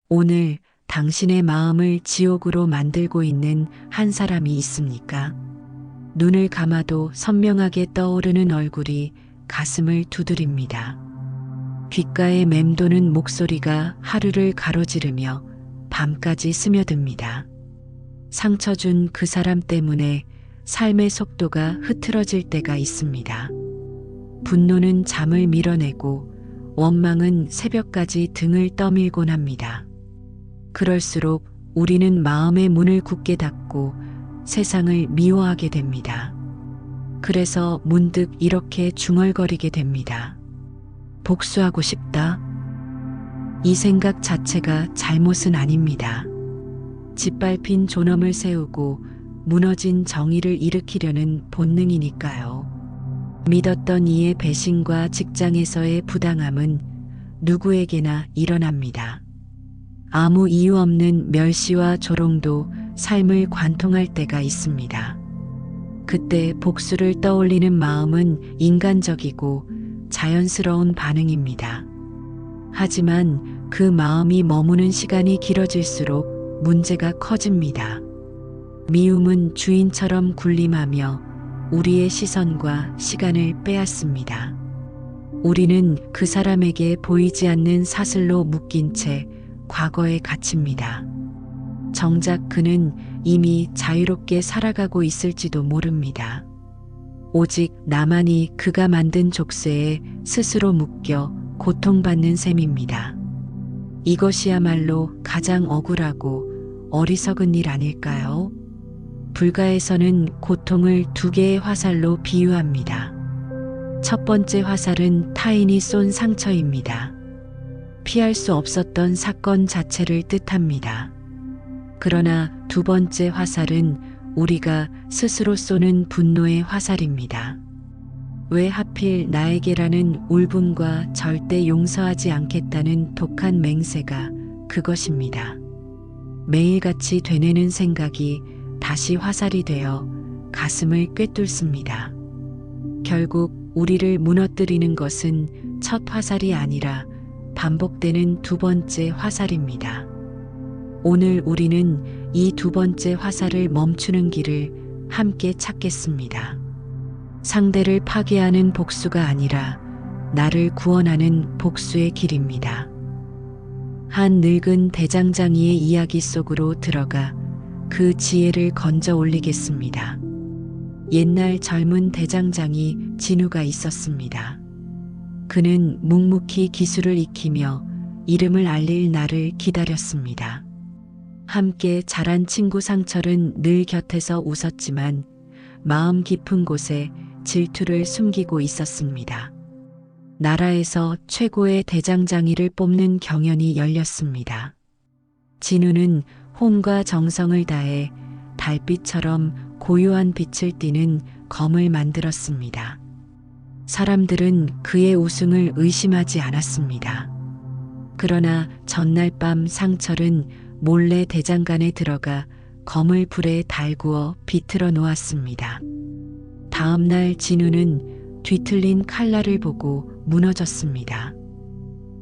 오늘 당신의 마음을 지옥으로 만들고 있는 한 사람이 있습니까? 눈을 감아도 선명하게 떠오르는 얼굴이 가슴을 두드립니다. 귓가에 맴도는 목소리가 하루를 가로지르며 밤까지 스며듭니다. 상처 준 그 사람 때문에 삶의 속도가 흐트러질 때가 있습니다. 분노는 잠을 밀어내고 원망은 새벽까지 등을 떠밀곤 합니다. 그럴수록 우리는 마음의 문을 굳게 닫고 세상을 미워하게 됩니다. 그래서 문득 이렇게 중얼거리게 됩니다. 복수하고 싶다. 이 생각 자체가 잘못은 아닙니다. 짓밟힌 존엄을 세우고 무너진 정의를 일으키려는 본능이니까요. 믿었던 이의 배신과 직장에서의 부당함은 누구에게나 일어납니다. 아무 이유 없는 멸시와 조롱도 삶을 관통할 때가 있습니다. 그때 복수를 떠올리는 마음은 인간적이고 자연스러운 반응입니다. 하지만 그 마음이 머무는 시간이 길어질수록 문제가 커집니다. 미움은 주인처럼 군림하며 우리의 시선과 시간을 빼앗습니다. 우리는 그 사람에게 보이지 않는 사슬로 묶인 채 과거에 갇힙니다. 정작 그는 이미 자유롭게 살아가고 있을지도 모릅니다. 오직 나만이 그가 만든 족쇄에 스스로 묶여 고통받는 셈입니다. 이것이야말로 가장 억울하고 어리석은 일 아닐까요? 불가에서는 고통을 두 개의 화살로 비유합니다. 첫 번째 화살은 타인이 쏜 상처입니다. 피할 수 없었던 사건 자체를 뜻합니다. 그러나 두 번째 화살은 우리가 스스로 쏘는 분노의 화살입니다. 왜 하필 나에게라는 울분과 절대 용서하지 않겠다는 독한 맹세가 그것입니다. 매일같이 되뇌는 생각이 다시 화살이 되어 가슴을 꿰뚫습니다. 결국 우리를 무너뜨리는 것은 첫 화살이 아니라 반복되는 두 번째 화살입니다. 오늘 우리는 이 두 번째 화살을 멈추는 길을 함께 찾겠습니다. 상대를 파괴하는 복수가 아니라 나를 구원하는 복수의 길입니다. 한 늙은 대장장이의 이야기 속으로 들어가 그 지혜를 건져 올리겠습니다. 옛날 젊은 대장장이 진우가 있었습니다. 그는 묵묵히 기술을 익히며 이름을 알릴 날을 기다렸습니다. 함께 자란 친구 상철은 늘 곁에서 웃었지만 마음 깊은 곳에 질투를 숨기고 있었습니다. 나라에서 최고의 대장장이를 뽑는 경연이 열렸습니다. 진우는 혼과 정성을 다해 달빛처럼 고요한 빛을 띠는 검을 만들었습니다. 사람들은 그의 우승을 의심하지 않았습니다. 그러나 전날 밤 상철은 몰래 대장간에 들어가 검을 불에 달구어 비틀어 놓았습니다. 다음 날 진우는 뒤틀린 칼날을 보고 무너졌습니다.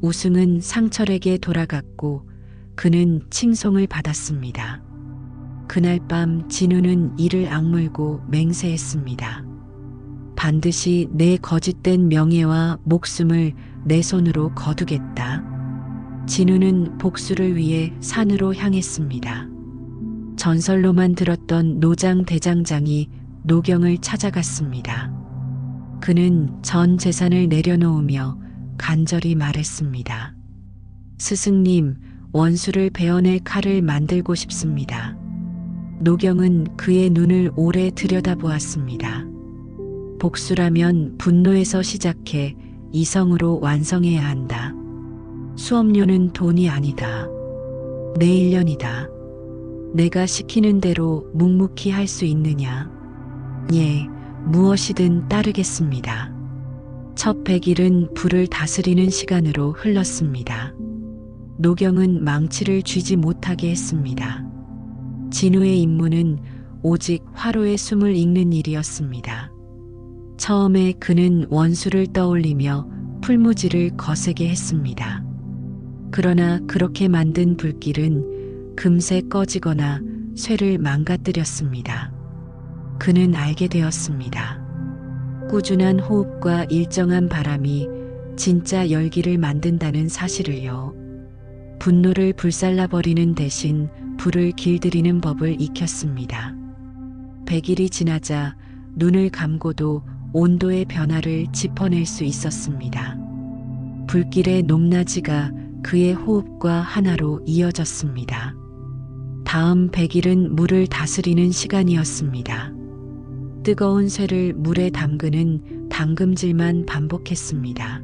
우승은 상철에게 돌아갔고 그는 칭송을 받았습니다. 그날 밤 진우는 이를 악물고 맹세했습니다. 반드시 내 거짓된 명예와 목숨을 내 손으로 거두겠다. 진우는 복수를 위해 산으로 향했습니다. 전설로만 들었던 노장 대장장이 노경을 찾아갔습니다. 그는 전 재산을 내려놓으며 간절히 말했습니다. 스승님, 원수를 베어낼 칼을 만들고 싶습니다. 노경은 그의 눈을 오래 들여다보았습니다. 복수라면 분노에서 시작해 이성으로 완성해야 한다. 수업료는 돈이 아니다. 내 일년이다. 내가 시키는 대로 묵묵히 할 수 있느냐? 예, 무엇이든 따르겠습니다. 첫 100일은 불을 다스리는 시간으로 흘렀습니다. 노경은 망치를 쥐지 못하게 했습니다. 진우의 임무는 오직 화로의 숨을 읽는 일이었습니다. 처음에 그는 원수를 떠올리며 풀무지를 거세게 했습니다. 그러나 그렇게 만든 불길은 금세 꺼지거나 쇠를 망가뜨렸습니다. 그는 알게 되었습니다. 꾸준한 호흡과 일정한 바람이 진짜 열기를 만든다는 사실을요. 분노를 불살라버리는 대신 불을 길들이는 법을 익혔습니다. 100일이 지나자 눈을 감고도 온도의 변화를 짚어낼 수 있었습니다. 불길의 높낮이가 그의 호흡과 하나로 이어졌습니다. 다음 100일은 물을 다스리는 시간이었습니다. 뜨거운 쇠를 물에 담그는 담금질만 반복했습니다.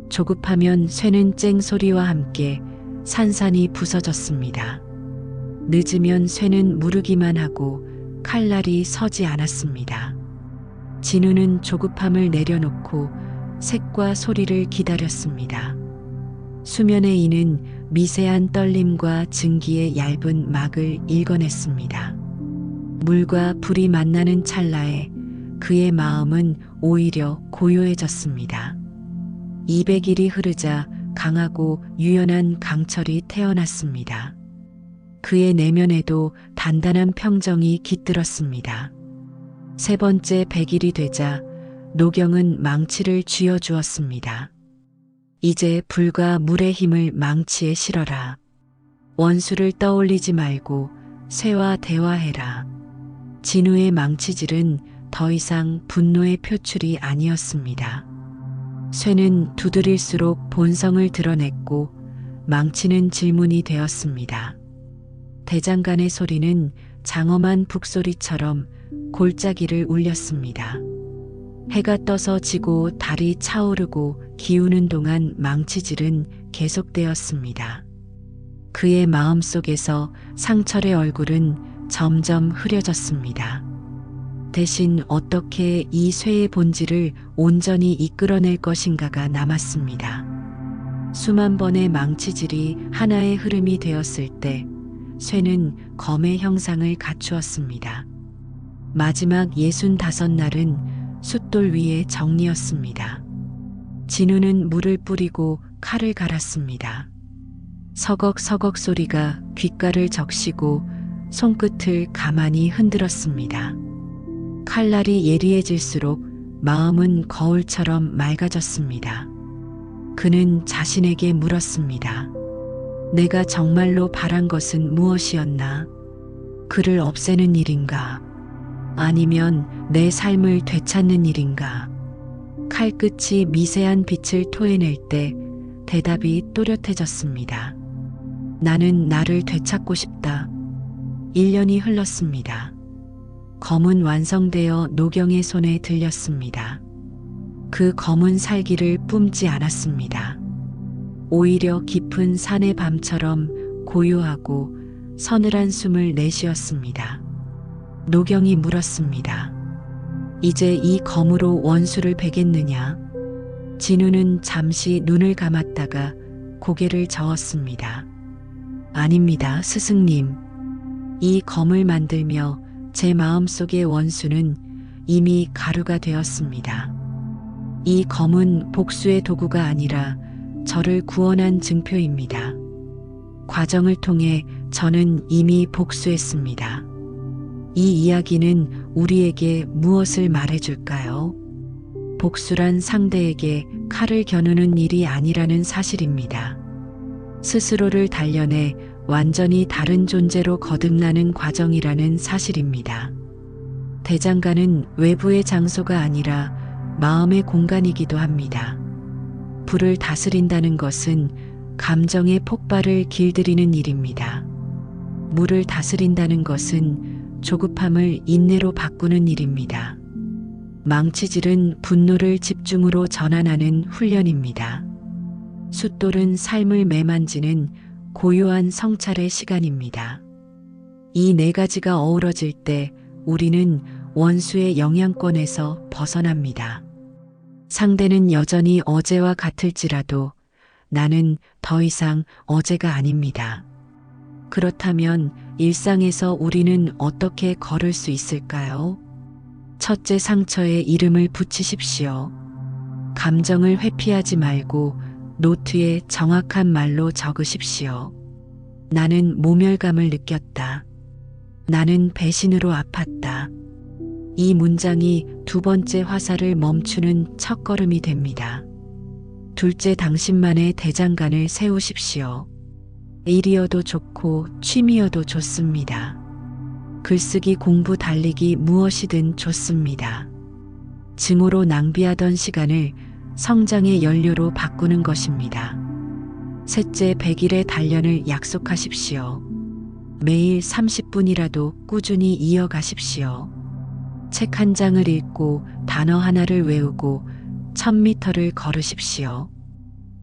조급하면 쇠는 쨍 소리와 함께 산산이 부서졌습니다. 늦으면 쇠는 무르기만 하고 칼날이 서지 않았습니다. 진우는 조급함을 내려놓고 색과 소리를 기다렸습니다. 수면의 이는 미세한 떨림과 증기의 얇은 막을 읽어냈습니다. 물과 불이 만나는 찰나에 그의 마음은 오히려 고요해졌습니다. 200일이 흐르자 강하고 유연한 강철이 태어났습니다. 그의 내면에도 단단한 평정이 깃들었습니다. 세 번째 100일이 되자 노경은 망치를 쥐어주었습니다. 이제 불과 물의 힘을 망치에 실어라. 원수를 떠올리지 말고 쇠와 대화해라. 진우의 망치질은 더 이상 분노의 표출이 아니었습니다. 쇠는 두드릴수록 본성을 드러냈고 망치는 질문이 되었습니다. 대장간의 소리는 장엄한 북소리처럼 골짜기를 울렸습니다. 해가 떠서 지고 달이 차오르고 기우는 동안 망치질은 계속되었습니다. 그의 마음속에서 상철의 얼굴은 점점 흐려졌습니다. 대신 어떻게 이 쇠의 본질을 온전히 이끌어낼 것인가가 남았습니다. 수만 번의 망치질이 하나의 흐름이 되었을 때 쇠는 검의 형상을 갖추었습니다. 마지막 65날은 숫돌 위의 정리였습니다. 진우는 물을 뿌리고 칼을 갈았습니다. 서걱서걱 소리가 귓가를 적시고 손끝을 가만히 흔들었습니다. 칼날이 예리해질수록 마음은 거울처럼 맑아졌습니다. 그는 자신에게 물었습니다. 내가 정말로 바란 것은 무엇이었나? 그를 없애는 일인가? 아니면 내 삶을 되찾는 일인가? 칼끝이 미세한 빛을 토해낼 때 대답이 또렷해졌습니다. 나는 나를 되찾고 싶다. 1년이 흘렀습니다. 검은 완성되어 노경의 손에 들렸습니다. 그 검은 살기를 뿜지 않았습니다. 오히려 깊은 산의 밤처럼 고요하고 서늘한 숨을 내쉬었습니다. 노경이 물었습니다. 이제 이 검으로 원수를 베겠느냐? 진우는 잠시 눈을 감았다가 고개를 저었습니다. 아닙니다, 스승님. 이 검을 만들며 제 마음속의 원수는 이미 가루가 되었습니다. 이 검은 복수의 도구가 아니라 저를 구원한 증표입니다. 과정을 통해 저는 이미 복수했습니다. 이 이야기는 우리에게 무엇을 말해줄까요? 복수란 상대에게 칼을 겨누는 일이 아니라는 사실입니다. 스스로를 단련해 완전히 다른 존재로 거듭나는 과정이라는 사실입니다. 대장간은 외부의 장소가 아니라 마음의 공간이기도 합니다. 불을 다스린다는 것은 감정의 폭발을 길들이는 일입니다. 물을 다스린다는 것은 조급함을 인내로 바꾸는 일입니다. 망치질은 분노를 집중으로 전환하는 훈련입니다. 숫돌은 삶을 매만지는 고요한 성찰의 시간입니다. 이 네 가지가 어우러질 때 우리는 원수의 영향권에서 벗어납니다. 상대는 여전히 어제와 같을지라도 나는 더 이상 어제가 아닙니다. 그렇다면 일상에서 우리는 어떻게 걸을 수 있을까요? 첫째, 상처에 이름을 붙이십시오. 감정을 회피하지 말고 노트에 정확한 말로 적으십시오. 나는 모멸감을 느꼈다. 나는 배신으로 아팠다. 이 문장이 두 번째 화살을 멈추는 첫걸음이 됩니다. 둘째, 당신만의 대장간을 세우십시오. 일이어도 좋고 취미여도 좋습니다. 글쓰기, 공부, 달리기 무엇이든 좋습니다. 증오로 낭비하던 시간을 성장의 연료로 바꾸는 것입니다. 셋째, 100일의 단련을 약속하십시오. 매일 30분이라도 꾸준히 이어가십시오. 책 한 장을 읽고 단어 하나를 외우고 1000m를 걸으십시오.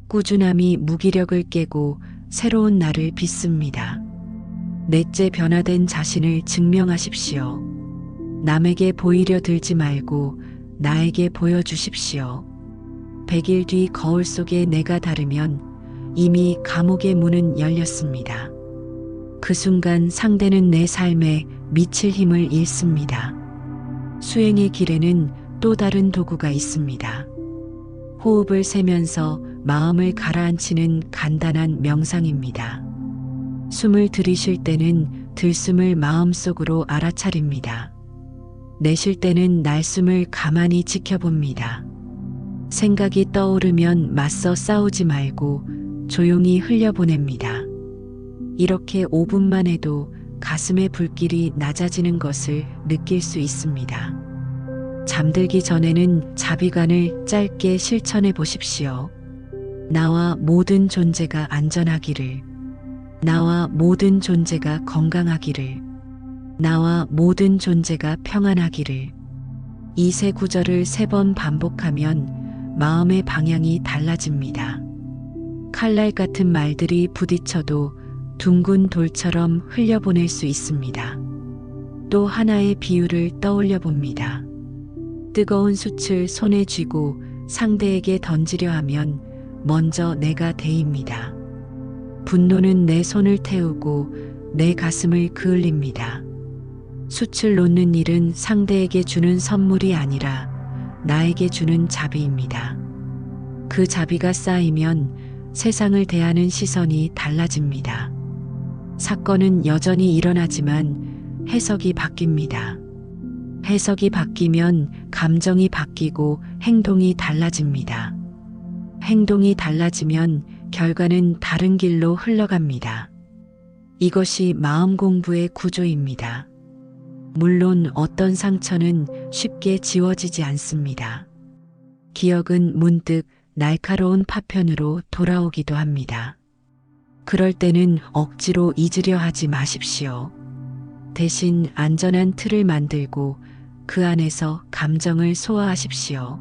꾸준함이 무기력을 깨고 새로운 날을 빚습니다. 넷째, 변화된 자신을 증명하십시오. 남에게 보이려 들지 말고 나에게 보여주십시오. 100일 뒤 거울 속에 내가 다르면 이미 감옥의 문은 열렸습니다. 그 순간 상대는 내 삶에 미칠 힘을 잃습니다. 수행의 길에는 또 다른 도구가 있습니다. 호흡을 세면서 마음을 가라앉히는 간단한 명상입니다. 숨을 들이쉴 때는 들숨을 마음속으로 알아차립니다. 내쉴 때는 날숨을 가만히 지켜봅니다. 생각이 떠오르면 맞서 싸우지 말고 조용히 흘려보냅니다. 이렇게 5분만 해도 가슴의 불길이 낮아지는 것을 느낄 수 있습니다. 잠들기 전에는 자비관을 짧게 실천해 보십시오. 나와 모든 존재가 안전하기를, 나와 모든 존재가 건강하기를, 나와 모든 존재가 평안하기를. 이 세 구절을 3번 반복하면 마음의 방향이 달라집니다. 칼날 같은 말들이 부딪혀도 둥근 돌처럼 흘려보낼 수 있습니다. 또 하나의 비유를 떠올려 봅니다. 뜨거운 숯을 손에 쥐고 상대에게 던지려 하면 먼저 내가 데입니다. 분노는 내 손을 태우고 내 가슴을 그을립니다. 숯을 놓는 일은 상대에게 주는 선물이 아니라 나에게 주는 자비입니다. 그 자비가 쌓이면 세상을 대하는 시선이 달라집니다. 사건은 여전히 일어나지만 해석이 바뀝니다. 해석이 바뀌면 감정이 바뀌고 행동이 달라집니다. 행동이 달라지면 결과는 다른 길로 흘러갑니다. 이것이 마음 공부의 구조입니다. 물론 어떤 상처는 쉽게 지워지지 않습니다. 기억은 문득 날카로운 파편으로 돌아오기도 합니다. 그럴 때는 억지로 잊으려 하지 마십시오. 대신 안전한 틀을 만들고 그 안에서 감정을 소화하십시오.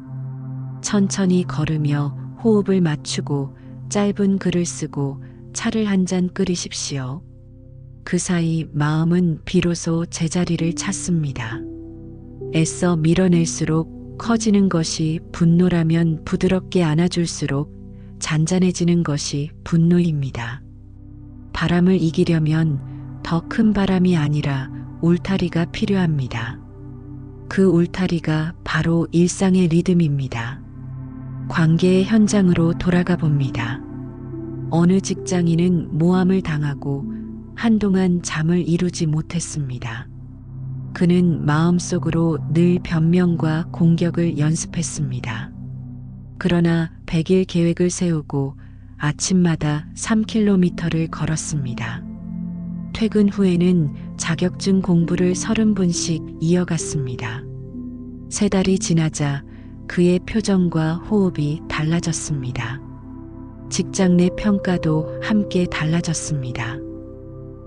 천천히 걸으며 호흡을 맞추고 짧은 글을 쓰고 차를 한 잔 끓이십시오. 그 사이 마음은 비로소 제자리를 찾습니다. 애써 밀어낼수록 커지는 것이 분노라면 부드럽게 안아줄수록 잔잔해지는 것이 분노입니다. 바람을 이기려면 더 큰 바람이 아니라 울타리가 필요합니다. 그 울타리가 바로 일상의 리듬입니다. 관계의 현장으로 돌아가 봅니다. 어느 직장인은 모함을 당하고 한동안 잠을 이루지 못했습니다. 그는 마음속으로 늘 변명과 공격을 연습했습니다. 그러나 100일 계획을 세우고 아침마다 3km를 걸었습니다. 퇴근 후에는 자격증 공부를 30분씩 이어갔습니다. 3달이 지나자 그의 표정과 호흡이 달라졌습니다. 직장 내 평가도 함께 달라졌습니다.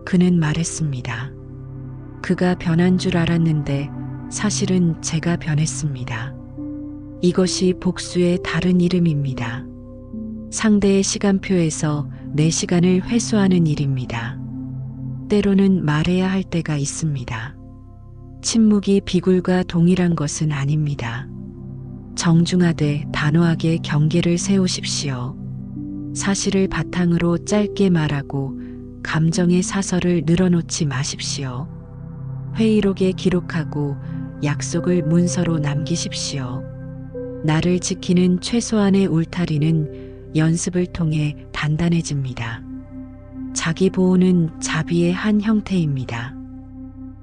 그는 말했습니다. 그가 변한 줄 알았는데 사실은 제가 변했습니다. 이것이 복수의 다른 이름입니다. 상대의 시간표에서 내 시간을 회수하는 일입니다. 때로는 말해야 할 때가 있습니다. 침묵이 비굴과 동일한 것은 아닙니다. 정중하되 단호하게 경계를 세우십시오. 사실을 바탕으로 짧게 말하고 감정의 사설을 늘어놓지 마십시오. 회의록에 기록하고 약속을 문서로 남기십시오. 나를 지키는 최소한의 울타리는 연습을 통해 단단해집니다. 자기 보호는 자비의 한 형태입니다.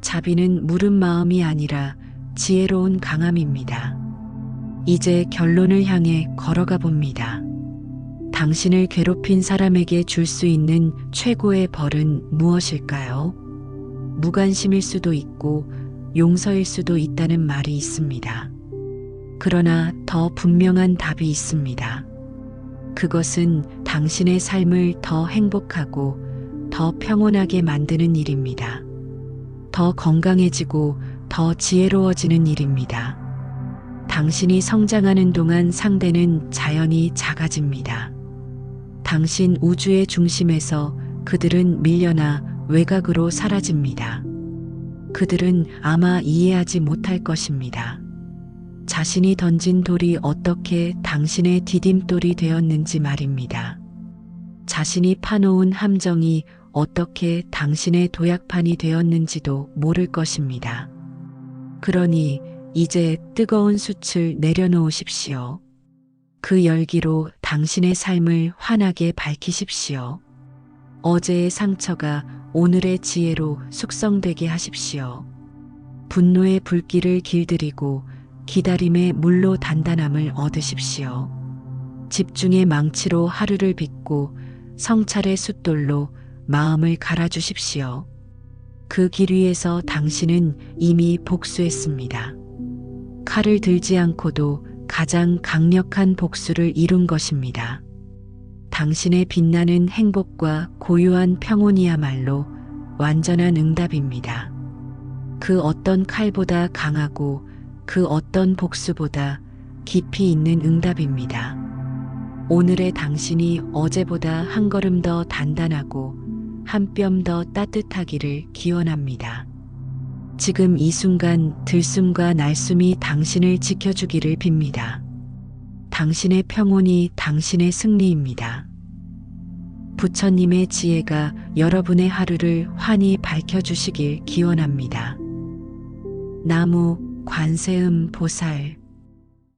자비는 무른 마음이 아니라 지혜로운 강함입니다. 이제 결론을 향해 걸어가 봅니다. 당신을 괴롭힌 사람에게 줄 수 있는 최고의 벌은 무엇일까요? 무관심일 수도 있고 용서일 수도 있다는 말이 있습니다. 그러나 더 분명한 답이 있습니다. 그것은 당신의 삶을 더 행복하고 더 평온하게 만드는 일입니다. 더 건강해지고 더 지혜로워지는 일입니다. 당신이 성장하는 동안 상대는 자연히 작아집니다. 당신 우주의 중심에서 그들은 밀려나 외곽으로 사라집니다. 그들은 아마 이해하지 못할 것입니다. 자신이 던진 돌이 어떻게 당신의 디딤돌이 되었는지 말입니다. 자신이 파놓은 함정이 어떻게 당신의 도약판이 되었는지도 모를 것입니다. 그러니 이제 뜨거운 숯을 내려놓으십시오. 그 열기로 당신의 삶을 환하게 밝히십시오. 어제의 상처가 오늘의 지혜로 숙성되게 하십시오. 분노의 불길을 길들이고 기다림의 물로 단단함을 얻으십시오. 집중의 망치로 하루를 빚고 성찰의 숫돌로 마음을 갈아주십시오. 그 길 위에서 당신은 이미 복수했습니다. 칼을 들지 않고도 가장 강력한 복수를 이룬 것입니다. 당신의 빛나는 행복과 고요한 평온이야말로 완전한 응답입니다. 그 어떤 칼보다 강하고 그 어떤 복수보다 깊이 있는 응답입니다. 오늘의 당신이 어제보다 한 걸음 더 단단하고 한 뼘 더 따뜻하기를 기원합니다. 지금 이 순간 들숨과 날숨이 당신을 지켜주기를 빕니다. 당신의 평온이 당신의 승리입니다. 부처님의 지혜가 여러분의 하루를 환히 밝혀주시길 기원합니다. 나무 관세음 보살